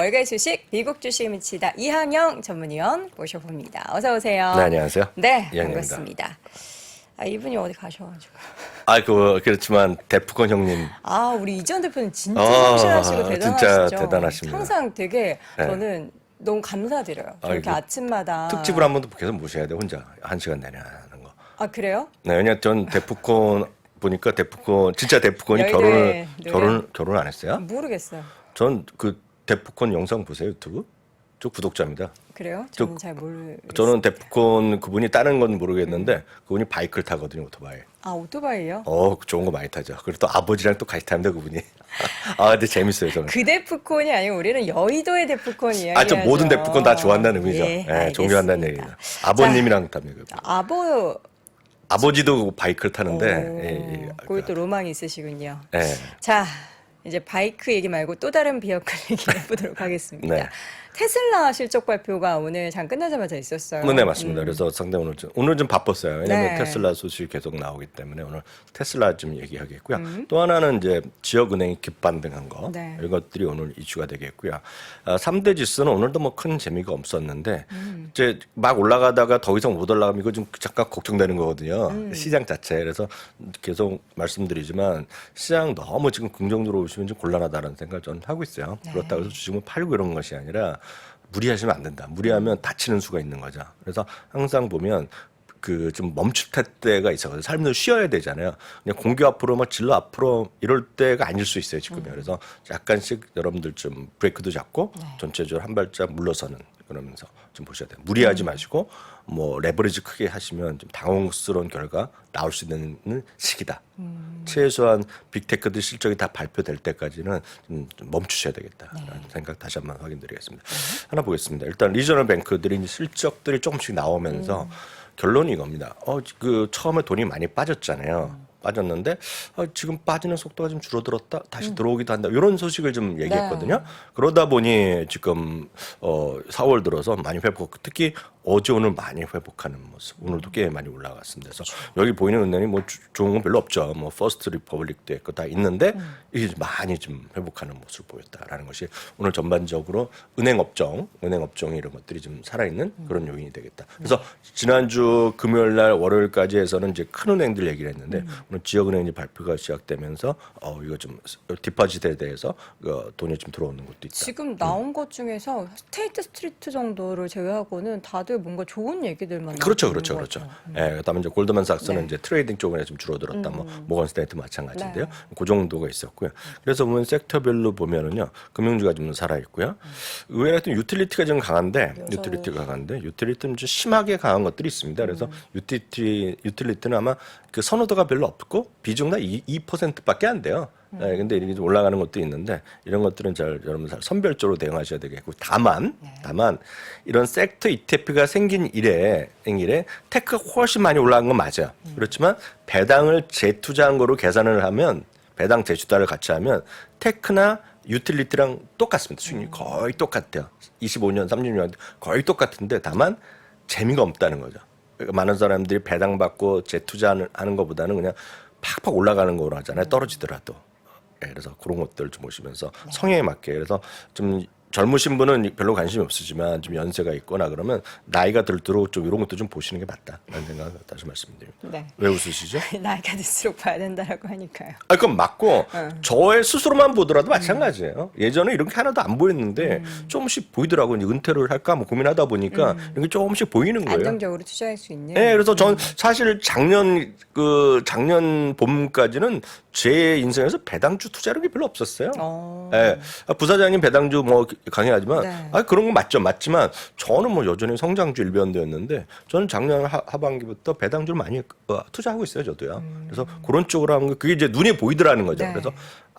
월간 주식, 미국 주식에 미치다 이항영 전문위원 모셔봅니다. 어서 오세요. 네, 안녕하세요. 네, 이항영입니다. 반갑습니다. 이분이 어디 가셔가지고. 그렇지만 데프콘 형님. 우리 이전 대표는 진짜 성실하시고 대단하시죠. 진짜 대단하십니다. 항상 되게 네. 저는 너무 감사드려요. 이렇게 아침마다. 특집을 한 번도 계속 모셔야 돼, 혼자. 1시간 내내 하는 거. 그래요? 네, 왜냐면 전 데프콘 보니까 진짜 데프콘이 여의도에 결혼 안 했어요? 모르겠어요. 전 그 데프콘 영상 보세요, 유튜브? 저 구독자입니다. 그래요? 저는 잘 모르겠어요. 저는 데프콘 그분이 다른 건 모르겠는데 그분이 바이크를 타거든요, 오토바이. 오토바이요? 좋은 거 많이 타죠. 그리고 또 아버지랑 또 같이 탑니다, 그분이. 근데 재밌어요, 저는. 그 데프콘이 아니고 우리는 여의도의 데프콘 이야기하죠. 저 모든 데프콘 다 좋아한다는 의미죠. 예, 네, 존경한다는 얘기입니다. 아버님이랑 탑니다. 아버지도 바이크를 타는데. 거기 또 로망이 있으시군요. 네. 자, 이제 바이크 얘기 말고 또 다른 비어클 얘기 해보도록 하겠습니다. 네. 테슬라 실적 발표가 오늘 장 끝나자마자 있었어요. 네, 맞습니다. 그래서 상당히 오늘 좀 바빴어요. 왜냐하면 네. 테슬라 소식이 계속 나오기 때문에 오늘 테슬라 좀 얘기하겠고요. 또 하나는 이제 지역은행이 급반등한 거. 네. 이것들이 오늘 이슈가 되겠고요. 3대 지수는 오늘도 뭐 큰 재미가 없었는데 이제 막 올라가다가 더 이상 못 올라가면 이거 좀 잠깐 걱정되는 거거든요. 시장 자체. 그래서 계속 말씀드리지만 시장 너무 지금 긍정적으로 오시면 좀 곤란하다는 생각을 저는 하고 있어요. 네. 그렇다고 해서 주식을 팔고 이런 것이 아니라 무리하시면 안 된다. 무리하면 다치는 수가 있는 거죠. 그래서 항상 보면 그 좀 멈출 때가 있어요. 삶도 쉬어야 되잖아요. 그냥 공기 앞으로 막 진로 앞으로 이럴 때가 아닐 수 있어요, 지금요. 그래서 약간씩 여러분들 좀 브레이크도 잡고 전체적으로 한 발짝 물러서는 그러면서 좀 보셔야 돼요. 무리하지 마시고 뭐 레버리지 크게 하시면 좀 당혹스러운 결과 나올 수 있는 시기다. 최소한 빅테크들 실적이 다 발표될 때까지는 좀 멈추셔야 되겠다라는 생각 다시 한번 확인드리겠습니다. 하나 보겠습니다. 일단 리저널 뱅크들이 실적들이 조금씩 나오면서 결론이 이겁니다. 처음에 돈이 많이 빠졌잖아요. 빠졌는데 지금 빠지는 속도가 좀 줄어들었다. 다시 들어오기도 한다. 이런 소식을 좀 얘기했거든요. 그러다 보니 지금 4월 들어서 많이 회복, 특히 어제 오늘 많이 회복하는 모습. 오늘도 꽤 많이 올라갔습니다. 그래서 여기 보이는 은행이 뭐 좋은 건 별로 없죠. 뭐 퍼스트 리퍼블릭도 있고 다 있는데 이게 많이 좀 회복하는 모습을 보였다라는 것이 오늘 전반적으로 은행 업종이 이런 것들이 좀 살아있는 그런 요인이 되겠다. 그래서 지난주 금요일 날 월요일까지 해서는 이제 큰 은행들 얘기를 했는데 오늘 지역은행이 발표가 시작되면서 이거 좀 디파짓에 대해서 돈이 좀 들어오는 것도 있다. 지금 나온 것 중에서 스테이트 스트리트 정도를 제외하고는 다들 뭔가 좋은 얘기들만 그렇죠. 나오는 것 같아요. 그다음에 이제 골드만삭스는 네. 이제 트레이딩 쪽에 좀 줄어들었다. 뭐 모건 스테이트 마찬가지인데요. 네. 그 정도가 있었고요. 그래서 보면 섹터별로 보면은요, 금융주가 좀 살아 있고요. 의외로 하여튼 유틸리티가 좀 강한데, 유틸리티는 좀 심하게 강한 것들이 있습니다. 그래서 유틸리티는 아마 그 선호도가 별로 없고 비중 다 2%밖에 안 돼요. 근데 이게 좀 올라가는 것도 있는데 이런 것들은 여러분 선별적으로 대응하셔야 되겠고 다만 이런 섹터 ETF가 생긴 이래 테크가 훨씬 많이 올라간 건 맞아요. 그렇지만 배당을 재투자한 거로 계산을 하면 배당 재투자를 같이 하면 테크나 유틸리티랑 똑같습니다. 수익률이 거의 똑같아요. 25년, 30년 거의 똑같은데 다만 재미가 없다는 거죠. 그러니까 많은 사람들이 배당 받고 재투자하는 것보다는 그냥 팍팍 올라가는 거로 하잖아요. 떨어지더라도. 그래서 그런 것들을 좀 보시면서 성향에 맞게 그래서 좀 젊으신 분은 별로 관심이 없으시만 좀 연세가 있거나 그러면 나이가 들도록 좀 이런 것도 좀 보시는 게 맞다라는 생각을 다시 말씀드립니다. 네. 왜 웃으시죠? 나이가 들수록 봐야 된다라고 하니까요. 그건 맞고 저의 스스로만 보더라도 마찬가지예요. 예전에 이런 게 하나도 안 보였는데 조금씩 보이더라고요. 은퇴를 할까 뭐 고민하다 보니까 이게 조금씩 보이는 거예요. 안정적으로 투자할 수 있는. 네, 그래서 전 사실 작년 봄까지는 제 인생에서 배당주 투자하는 게 별로 없었어요. 네, 부사장님 배당주 뭐 강의하지만 네. 그런 건 맞지만 저는 뭐 여전히 성장주 일변도였는데 저는 작년 하반기부터 배당주를 많이 투자하고 있어요, 저도요. 그래서 그런 쪽으로 하면 그게 이제 눈에 보이더라는 거죠. 네. 그래서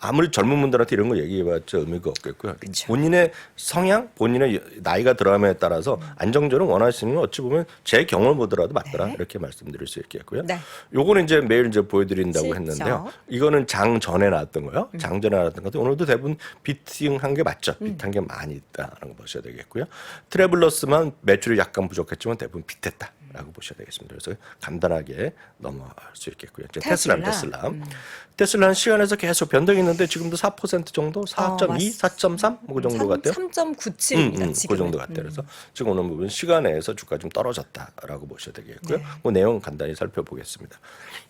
아무리 젊은 분들한테 이런 거 얘기해봤자 의미가 없겠고요. 그쵸. 본인의 성향, 본인의 나이가 들어감에 따라서 안정적으로 원하시는 건 어찌 보면 제 경험을 보더라도 맞더라 이렇게 말씀드릴 수 있겠고요. 네. 요거는 이제 매일 이제 보여드린다고 실적. 했는데요. 이거는 장 전에 나왔던 거요. 장 전에 나왔던 것도 오늘도 대부분 비팅한 게 맞죠. 비트한 게 많이 있다라는 거 보셔야 되겠고요. 트래블러스만 매출이 약간 부족했지만 대부분 비트했다. 라고 보셔야 되겠습니다. 그래서 간단하게 넘어갈 수 있겠고요. 이제 테슬라. 테슬라는 시간에서 계속 변동이 있는데 지금도 4% 정도, 4.2, 4.3 뭐 그 정도 같아요. 3.97입니다. 지금 그 정도 같아요. 그래서 지금 오는 부분 시간에서 주가 좀 떨어졌다라고 보셔야 되겠고요. 네. 그 내용 간단히 살펴보겠습니다.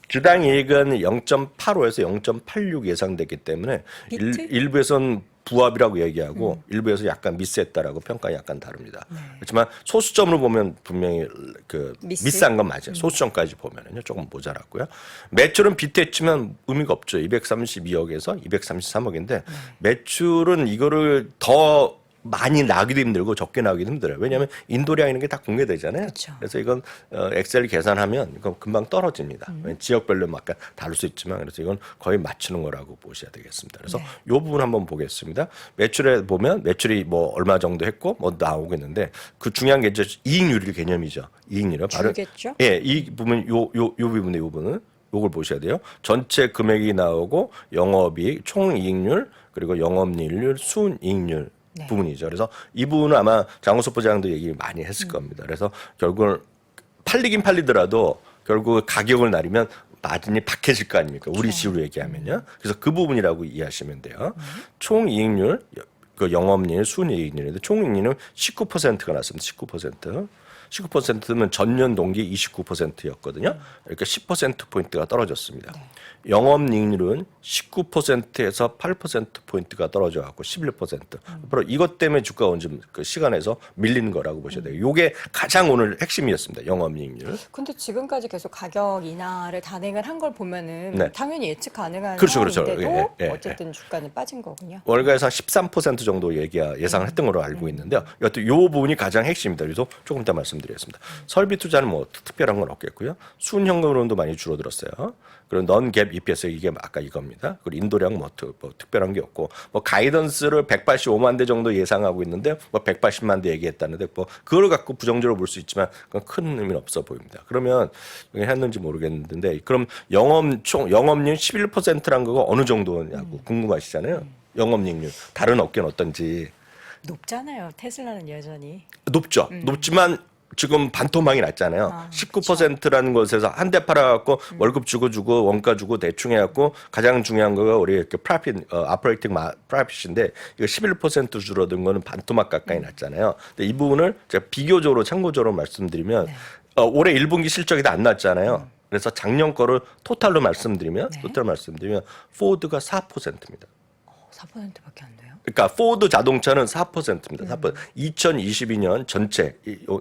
주당 이익은 0.85에서 0.86 예상되기 때문에 비트? 일부에서는 부합이라고 얘기하고 일부에서 약간 미스했다라고 평가가 약간 다릅니다. 그렇지만 소수점으로 보면 분명히 그 미스? 미스한 건 맞아요. 소수점까지 보면은요 조금 모자랐고요. 매출은 비트했지만 의미가 없죠. 232억에서 233억인데 매출은 이거를 더 많이 나기도 힘들고 적게 나기도 힘들어요. 왜냐하면 인도량 이런 게 다 공개되잖아요. 그쵸. 그래서 이건 엑셀 계산하면 이건 금방 떨어집니다. 지역별로 약간 다를 수 있지만 그래서 이건 거의 맞추는 거라고 보셔야 되겠습니다. 그래서 네. 이 부분 한번 보겠습니다. 매출에 보면 매출이 뭐 얼마 정도 했고 뭐 나오고 있는데 그 중요한 게 이제 이익률 개념이죠. 이익률은 바로 줄겠죠? 예, 이 부분 요 부분의 요 부분은 요걸 보셔야 돼요. 전체 금액이 나오고 영업이익, 총이익률 그리고 영업이익률, 순이익률 네. 부분이죠. 그래서 이 부분은 아마 장우석 부장도 얘기 많이 했을 겁니다. 그래서 결국은 팔리긴 팔리더라도 결국 가격을 나리면 마진이 박해질 거 아닙니까? 우리 식으로 얘기하면요. 그래서 그 부분이라고 이해하시면 돼요. 총이익률, 그 영업이익률, 순이익률인데 총이익률은 19%가 났습니다. 19%. 19%면 전년 동기 29%였거든요. 그러니까 10%포인트가 떨어졌습니다. 영업이익률은 19%에서 8%포인트가 떨어져갖고 11%. 앞으로 이것 때문에 주가가 좀 그 시간에서 밀리는 거라고 보셔야 돼요. 이게 가장 오늘 핵심이었습니다. 영업이익률. 근데 지금까지 계속 가격 인하를 단행을 한 걸 보면은 네. 당연히 예측 가능한 그렇죠, 그렇죠. 상황인데도 예, 예, 어쨌든 주가는 빠진 거군요. 월가에서 한 13% 정도 예상을 했던 걸로 알고 있는데요. 여튼 이 부분이 가장 핵심입니다. 그래서 조금 이따 말씀드리겠습니다. 설비 투자는 뭐 특별한 건 없겠고요. 순현금으로도 많이 줄어들었어요. 그리고 넌갭 EPS 이게 아까 이겁니다. 그리고 인도량 뭐 특별한 게 없고 뭐 가이던스를 185만 대 정도 예상하고 있는데 뭐 180만 대 얘기했다는데 뭐 그걸 갖고 부정적으로 볼 수 있지만 그건 큰 의미는 없어 보입니다. 그러면 이게 했는지 모르겠는데 그럼 영업률 11%란 거가 어느 정도냐고 궁금하시잖아요. 영업이익률 다른 업계는 어떤지 높잖아요. 테슬라는 여전히. 높죠. 높지만 지금 반토막이 났잖아요. 19%라는 곳에서 한 대 팔아갖고 월급 주고 원가 주고 대충 해갖고 가장 중요한 거가 우리 이렇게 프라핏, 아퍼레이팅 프라핏인데 이거 11% 줄어든 거는 반토막 가까이 났잖아요. 근데 이 부분을 제가 비교적으로 참고적으로 말씀드리면 올해 1분기 실적이 다 안 났잖아요. 그래서 작년 거를 토탈로 말씀드리면 포드가 4%입니다. 4%밖에 안 돼요. 그러니까 포드 자동차는 4%입니다. 4%. 2022년 전체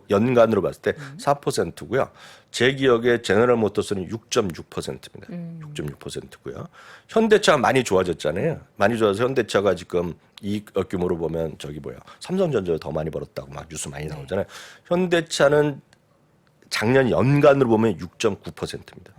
연간으로 봤을 때 4%고요. 제 기억에 제너럴 모터스는 6.6%입니다. 6.6%고요. 현대차가 많이 좋아졌잖아요. 많이 좋아서 현대차가 지금 이 규모로 보면 삼성전자가 더 많이 벌었다고 막 뉴스 많이 나오잖아요. 현대차는 작년 연간으로 보면 6.9%입니다.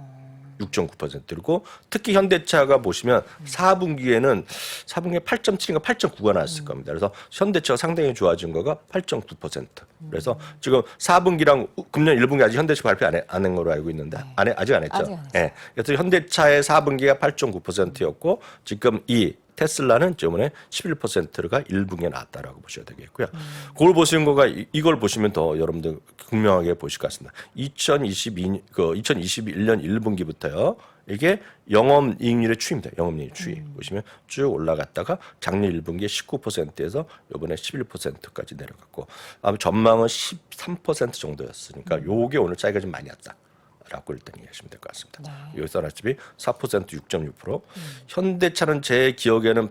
6.9%고 특히 현대차가 보시면 4분기에 8.7인가 8.9가 나왔을 겁니다. 그래서 현대차가 상당히 좋아진 거가 8.9%. 그래서 지금 4분기랑 금년 1분기 아직 현대차 발표 안 한 거로 알고 있는데 아직 안 했죠. 아직 안 했어요. 예. 그래서 현대차의 4분기가 8.9%였고 지금 이 테슬라는 저번에 11%가 1분기에 나왔다라고 보셔야 되겠고요. 그걸 보시는 거가 이걸 보시면 더 여러분들 분명하게 보실 것 같습니다. 2021년 1분기부터요. 이게 영업이익률의 추이입니다. 영업이익률 추이. 보시면 쭉 올라갔다가 작년 1분기에 19%에서 이번에 11%까지 내려갔고 아마 전망은 13% 정도였으니까 요게 오늘 차이가 좀 많이 왔다. 라고 일단 이해하시면 될 것 같습니다. 여기서 알았지만 4% 6.6%. 현대차는 제 기억에는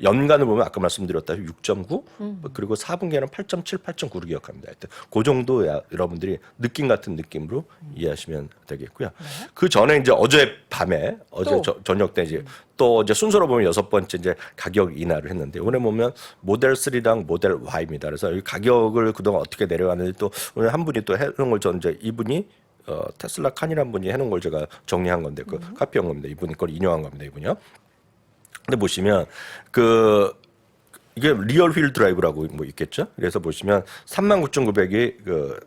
연간을 보면 아까 말씀드렸다시피 6.9 그리고 4분기에는 8.7, 8.9로 기억합니다. 하여튼 그 정도 여러분들이 느낌 같은 느낌으로 이해하시면 되겠고요. 그 전에 이제 어제 저녁 때 이제 또 이제 순서로 보면 6번째 이제 가격 인하를 했는데 오늘 보면 모델 3랑 모델 Y입니다. 그래서 이 가격을 그동안 어떻게 내려가는지 또 오늘 한 분이 또 해놓은 걸 전 이제 이분이 테슬라 칸이라는 분이 해놓은 걸 제가 정리한 건데 그 카피한 겁니다. 이분이 걸 인용한 겁니다. 이분이요. 근데 보시면 이게 리얼 휠 드라이브라고 뭐 있겠죠. 그래서 보시면 39,900이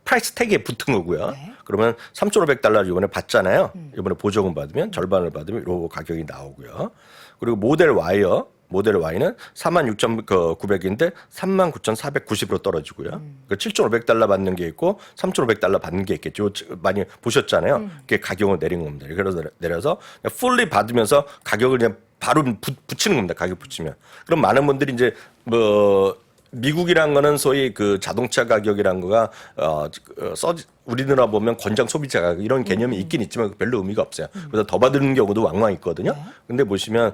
프라이스 태그에 붙은 거고요. 그러면 3,500달러를 이번에 받잖아요. 이번에 보조금 받으면 절반을 받으면 이 가격이 나오고요. 그리고 모델 Y요. 모델 Y는 46,900인데 39,490으로 떨어지고요. 그 7,500달러 받는 게 있고 3,500달러 받는 게 있겠죠. 많이 보셨잖아요. 그게 가격을 내린 겁니다. 그래서 내려서 풀리 받으면서 가격을 그냥 바로 붙이는 겁니다. 가격 붙이면. 그럼 많은 분들이 이제 뭐 미국이란 거는 소위 그 자동차 가격이란 거가 우리나라 보면 권장 소비자 가격 이런 개념이 있긴 있지만 별로 의미가 없어요. 그래서 더 받는 경우도 왕왕 있거든요. 근데 보시면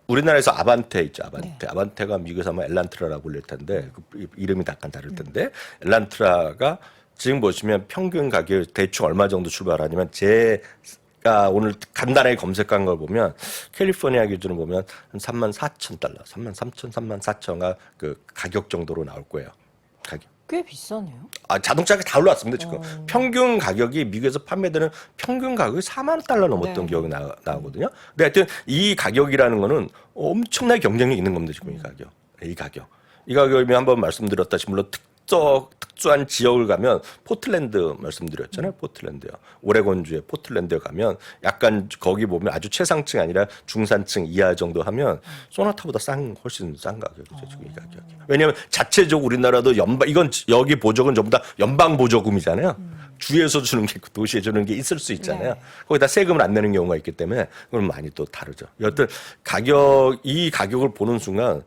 우리나라에서 아반떼 있죠. 아반떼. 아반떼가 미국에서 아마 엘란트라라고 불릴 텐데 그 이름이 약간 다를 텐데 엘란트라가 지금 보시면 평균 가격 대충 얼마 정도 출발하냐면 제가 오늘 간단하게 검색한 걸 보면 캘리포니아 기준으로 보면 한 34,000달러, 33,000, 34,000가 그 가격 정도로 나올 거예요. 가격. 꽤 비싸네요. 자동차가 다 올랐습니다, 지금. 평균 가격이 미국에서 판매되는 평균 가격이 4만 원 달러 넘었던 기억이 나오거든요. 근데 하여튼 이 가격이라는 거는 엄청나게 경쟁력이 있는 겁니다, 지금 이 가격. 이 가격. 이 가격이면 한번 말씀드렸다시피 물론 특수한 지역을 가면 포틀랜드 말씀드렸잖아요. 포틀랜드요. 오레곤주의 포틀랜드에 가면 약간 거기 보면 아주 최상층 아니라 중산층 이하 정도 하면 소나타보다 훨씬 싼 가격이죠. 지금 이 가격이. 왜냐하면 자체적으로 우리나라도 이건 여기 보조금 전부 다 연방 보조금이잖아요. 주에서 주는 게 있고 도시에 주는 게 있을 수 있잖아요. 거기다 세금을 안 내는 경우가 있기 때문에 그건 많이 또 다르죠. 여튼 이 가격을 보는 순간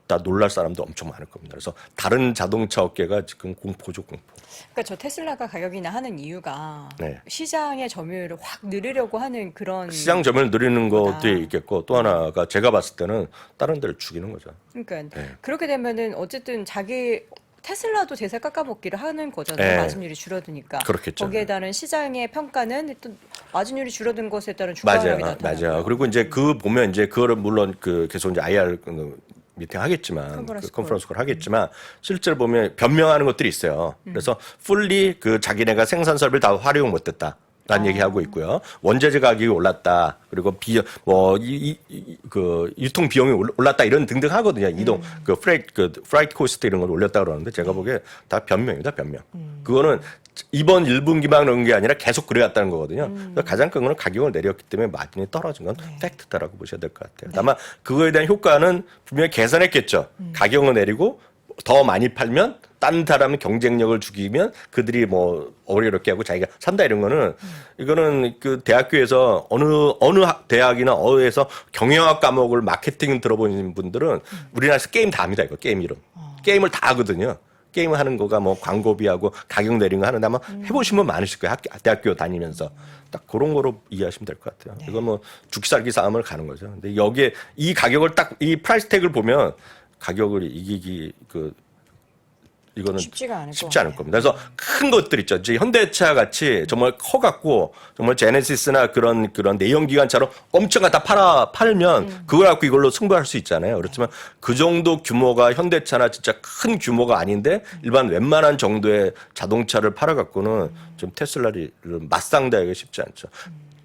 다 놀랄 사람도 엄청 많을 겁니다. 그래서 다른 자동차 업계가 지금 공포죠, 공포. 그러니까 저 테슬라가 가격이나 하는 이유가 네. 시장의 점유율을 확 늘리려고 하는 그런 시장 점유율 늘리는 것도 있겠고 또 하나가 제가 봤을 때는 다른 데를 죽이는 거죠. 그러니까 네. 그렇게 되면은 어쨌든 테슬라도 제세 깎아먹기를 하는 거잖아요. 네. 마진율이 줄어드니까. 그렇겠죠. 거기에 따른 시장의 평가는 또 마진율이 줄어든 것에 따른 주가 하락이 나타나요. 맞아요. 그리고 이제 그 보면 이제 그거를 물론 계속 이제 IR 미팅 하겠지만 컨퍼런스 콜 하겠지만 실제로 보면 변명하는 것들이 있어요. 그래서 풀리 그 자기네가 생산 설비를 다 활용 못했다. 라는 얘기하고 있고요. 원자재 가격이 올랐다. 그리고 유통 비용이 올랐다 이런 등등 하거든요. 이동 프라이트 코스트 이런 걸 올렸다 그러는데 제가 보기에 다 변명이다, 변명. 그거는 이번 1분기만 그런 게 아니라 계속 그래왔다는 거거든요. 그래서 가장 큰 건 가격을 내렸기 때문에 마진이 떨어진 건 팩트다라고 보셔야 될 것 같아요. 다만 그거에 대한 효과는 분명히 계산했겠죠. 가격을 내리고 더 많이 팔면 딴 사람은 경쟁력을 죽이면 그들이 뭐 어렵게 하고 자기가 산다 이런 거는 이거는 그 대학교에서 어느 대학이나 어디에서 경영학 과목을 마케팅 들어보신 분들은 우리나라에서 게임 다 합니다. 이거 게임 이름. 게임을 다 하거든요. 게임을 하는 거가 뭐 광고비하고 가격 내린 거 하는데 아마 해보신 분 많으실 거예요. 대학교 다니면서. 딱 그런 거로 이해하시면 될 것 같아요. 이건 뭐 죽살기 싸움을 가는 거죠. 근데 여기에 이 가격을 이 프라이스 태그를 보면 가격을 이기기 이거는 쉽지 않을 겁니다. 그래서 큰 것들 있죠. 이제 현대차 같이 정말 커갖고 정말 제네시스나 그런 내연기관차로 엄청 갖다 팔면 그걸 갖고 이걸로 승부할 수 있잖아요. 그렇지만 그 정도 규모가 현대차나 진짜 큰 규모가 아닌데 일반 웬만한 정도의 자동차를 팔아갖고는 좀 테슬라를 맞상대하기가 쉽지 않죠.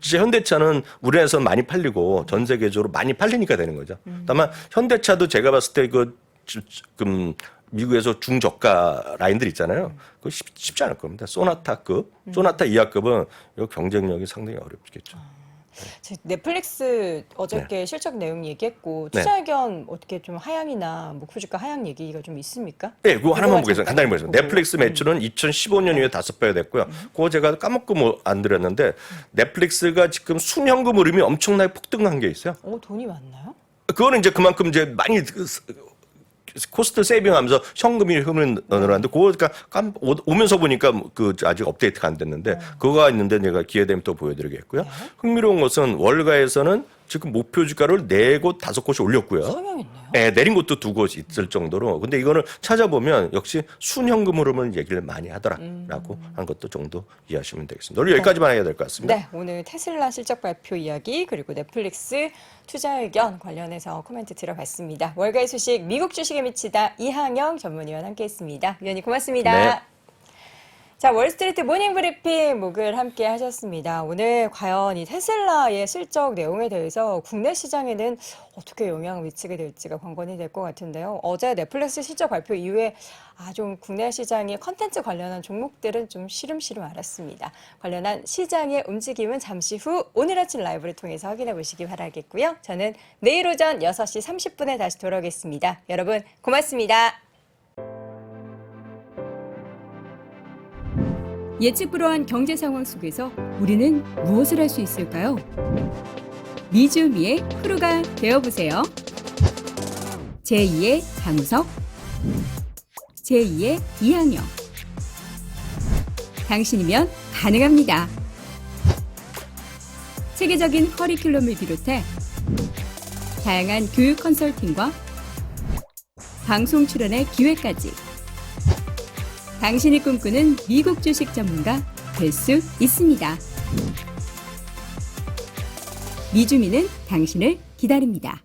진짜 현대차는 우리나라에서 많이 팔리고 전 세계적으로 많이 팔리니까 되는 거죠. 다만 현대차도 제가 봤을 때 미국에서 중저가 라인들 있잖아요. 그거 쉽지 않을 겁니다. 소나타급, 소나타 이하급은 이 경쟁력이 상당히 어렵겠죠. 넷플릭스 어저께 실적 내용 얘기했고 투자 의견 어떻게 좀 하향이나 목표 주가 하향 얘기가 좀 있습니까? 네, 그거 하나만 보겠습니다. 간단히 보겠습니다. 넷플릭스 매출은 2015년 이후에 5배가 됐고요. 그거 제가 까먹고 안 드렸는데 넷플릭스가 지금 순현금 흐름이 엄청나게 폭등한 게 있어요. 돈이 많나요? 그거는 이제 그만큼 이제 많이 코스트 세이빙하면서 현금이 늘어났는데 그거 오면서 보니까 아직 업데이트가 안 됐는데 그거가 있는데 내가 기회 되면 또 보여드리겠고요. 흥미로운 것은 월가에서는 지금 목표 주가를 4곳 5곳이 올렸고요. 성향있네요. 네, 내린 곳도 2곳 있을 정도로. 근데 이거는 찾아보면 역시 순현금 흐름을 얘기를 많이 하더라라고 한 것도 정도 이해하시면 되겠습니다. 오늘 여기까지만 해야 될 것 같습니다. 네, 오늘 테슬라 실적 발표 이야기 그리고 넷플릭스 투자 의견 관련해서 코멘트 들어봤습니다. 월가의 소식 미국 주식에 미치다 이항영 전문위원 함께했습니다. 위원님 고맙습니다. 네. 자, 월스트리트 모닝 브리핑 목요일 함께 하셨습니다. 오늘 과연 이 테슬라의 실적 내용에 대해서 국내 시장에는 어떻게 영향을 미치게 될지가 관건이 될 것 같은데요. 어제 넷플릭스 실적 발표 이후에 좀 국내 시장의 컨텐츠 관련한 종목들은 좀 시름시름 앓았습니다. 관련한 시장의 움직임은 잠시 후 오늘 아침 라이브를 통해서 확인해 보시기 바라겠고요. 저는 내일 오전 6시 30분에 다시 돌아오겠습니다. 여러분 고맙습니다. 예측 불허한 경제 상황 속에서 우리는 무엇을 할 수 있을까요? 미주미의 크루가 되어보세요. 제2의 장우석, 제2의 이항영. 당신이면 가능합니다. 체계적인 커리큘럼을 비롯해 다양한 교육 컨설팅과 방송 출연의 기회까지 당신이 꿈꾸는 미국 주식 전문가 될 수 있습니다. 미주미는 당신을 기다립니다.